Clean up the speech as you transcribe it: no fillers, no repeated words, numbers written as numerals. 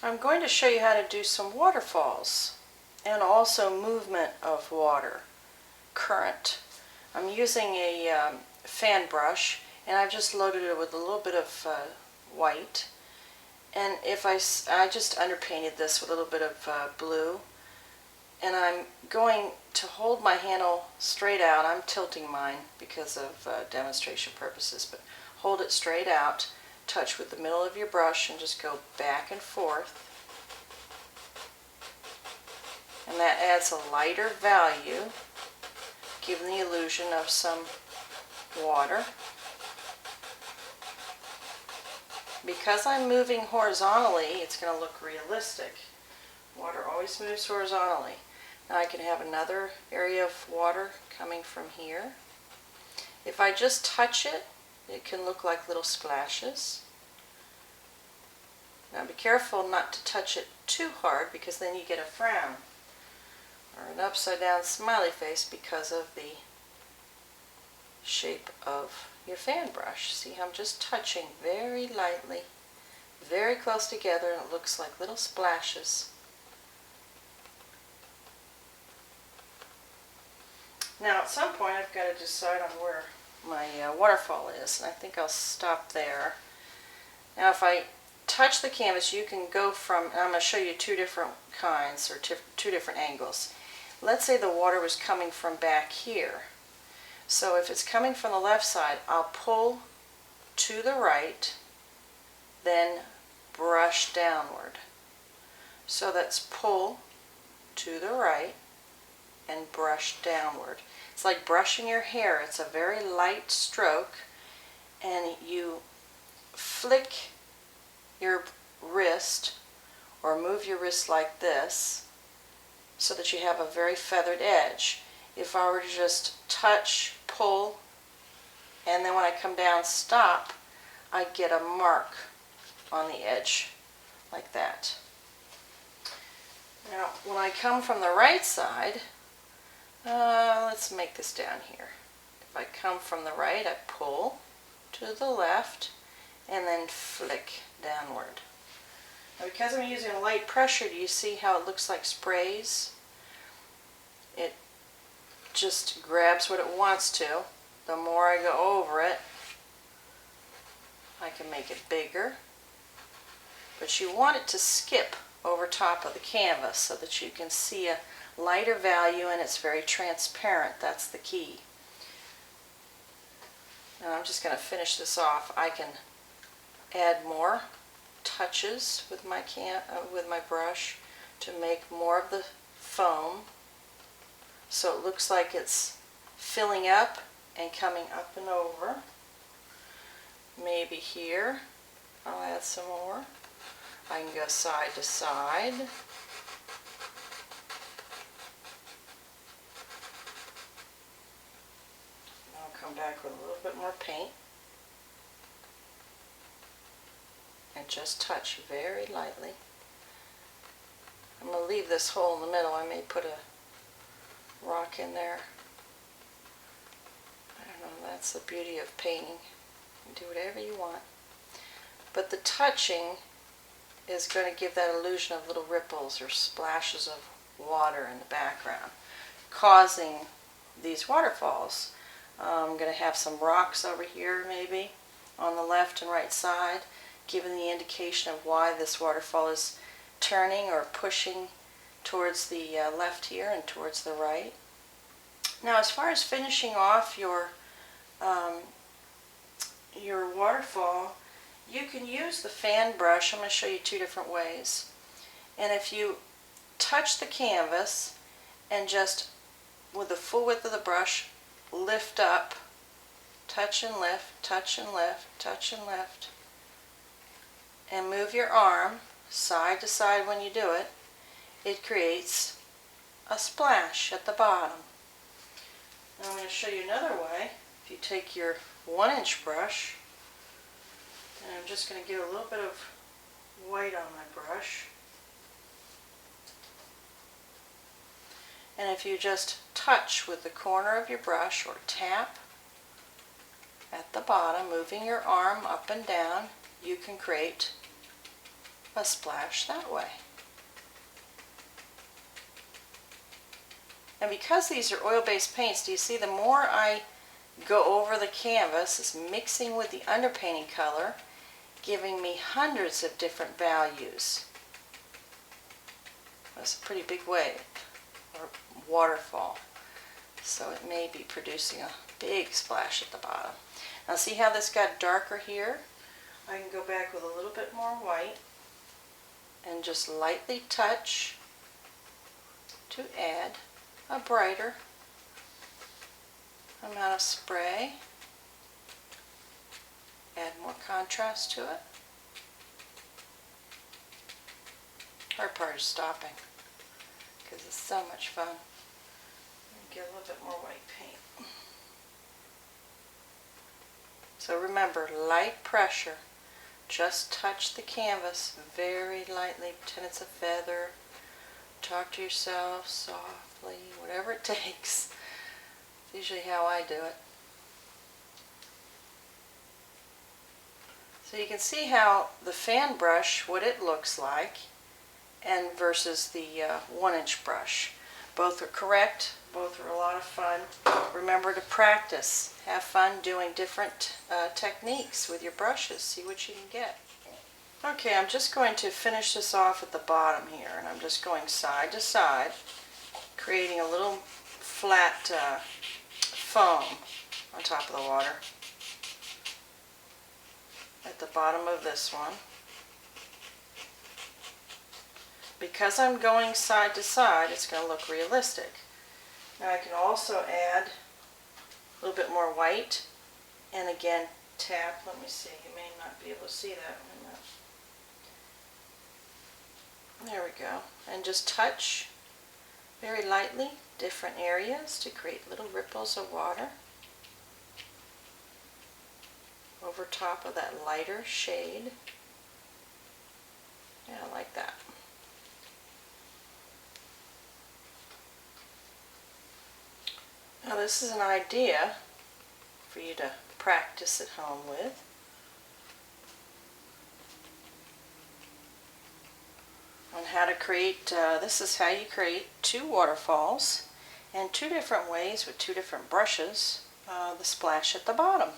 I'm going to show you how to do some waterfalls and also movement of water, current. I'm using a fan brush, and I've just loaded it with a little bit of white. And if I just underpainted this with a little bit of blue, and I'm going to hold my handle straight out. I'm tilting mine because of demonstration purposes, but hold it straight out, touch with the middle of your brush, and just go back and forth. And that adds a lighter value, giving the illusion of some water. Because I'm moving horizontally, it's going to look realistic. Water always moves horizontally. Now I can have another area of water coming from here. If I just touch it, it can look like little splashes. Now be careful not to touch it too hard, because then you get a frown or an upside down smiley face because of the shape of your fan brush. See how I'm just touching very lightly, very close together, and it looks like little splashes. Now at some point I've got to decide on where my waterfall is, and I think I'll stop there. Now if I touch the canvas, you can go from, and I'm going to show you two different kinds, or two different angles. Let's say the water was coming from back here. So if it's coming from the left side, I'll pull to the right, then brush downward. So that's pull to the right and brush downward. It's like brushing your hair. It's a very light stroke, and you flick your wrist or move your wrist like this so that you have a very feathered edge. If I were to just touch, pull, and then when I come down, stop, I get a mark on the edge like that. Now when I come from the right side, let's make this down here. If I come from the right, I pull to the left and then flick downward. Now because I'm using a light pressure, do you see how it looks like sprays? It just grabs what it wants to. The more I go over it, I can make it bigger. But you want it to skip over top of the canvas so that you can see a lighter value, and it's very transparent. That's the key. Now I'm just going to finish this off. I can add more touches with my brush to make more of the foam, so it looks like it's filling up and coming up and over. Maybe here I'll add some more. I can go side to side. I'll come back with a little bit more paint and just touch very lightly. I'm going to leave this hole in the middle. I may put a rock in there. I don't know, that's the beauty of painting. You can do whatever you want. But the touching is going to give that illusion of little ripples or splashes of water in the background, causing these waterfalls. I'm going to have some rocks over here maybe on the left and right side, giving the indication of why this waterfall is turning or pushing towards the left here and towards the right. Now as far as finishing off your waterfall, you can use the fan brush. I'm going to show you two different ways. And if you touch the canvas and just with the full width of the brush lift up, touch and lift, touch and lift, touch and lift, and move your arm side to side when you do it, it creates a splash at the bottom. Now I'm going to show you another way. If you take your 1-inch brush, and I'm just going to give a little bit of white on my brush, and if you just touch with the corner of your brush or tap at the bottom, moving your arm up and down, you can create a splash that way. And because these are oil-based paints, do you see the more I go over the canvas, it's mixing with the underpainting color, giving me hundreds of different values. That's a pretty big wave, or waterfall. So it may be producing a big splash at the bottom. Now see how this got darker here? I can go back with a little bit more white and just lightly touch to add a brighter amount of spray. Add more contrast to it. Hard part is stopping because it's so much fun. Get a little bit more white paint. So remember, light pressure. Just touch the canvas very lightly, pretend it's a feather. Talk to yourself softly, whatever it takes. It's usually how I do it. So you can see how the fan brush, what it looks like, and versus the 1-inch brush. Both are correct, both are a lot of fun. Remember to practice. Have fun doing different techniques with your brushes. See what you can get. Okay, I'm just going to finish this off at the bottom here, and I'm just going side to side, creating a little flat foam on top of the water at the bottom of this one. Because I'm going side to side, it's going to look realistic. Now I can also add a little bit more white, and again tap. Let me see, you may not be able to see that. There we go. And just touch very lightly different areas to create little ripples of water over top of that lighter shade. Yeah, like that. Now this is an idea for you to practice at home with. On how to create, this is how you create 2 waterfalls, and 2 different ways with 2 different brushes, the splash at the bottom.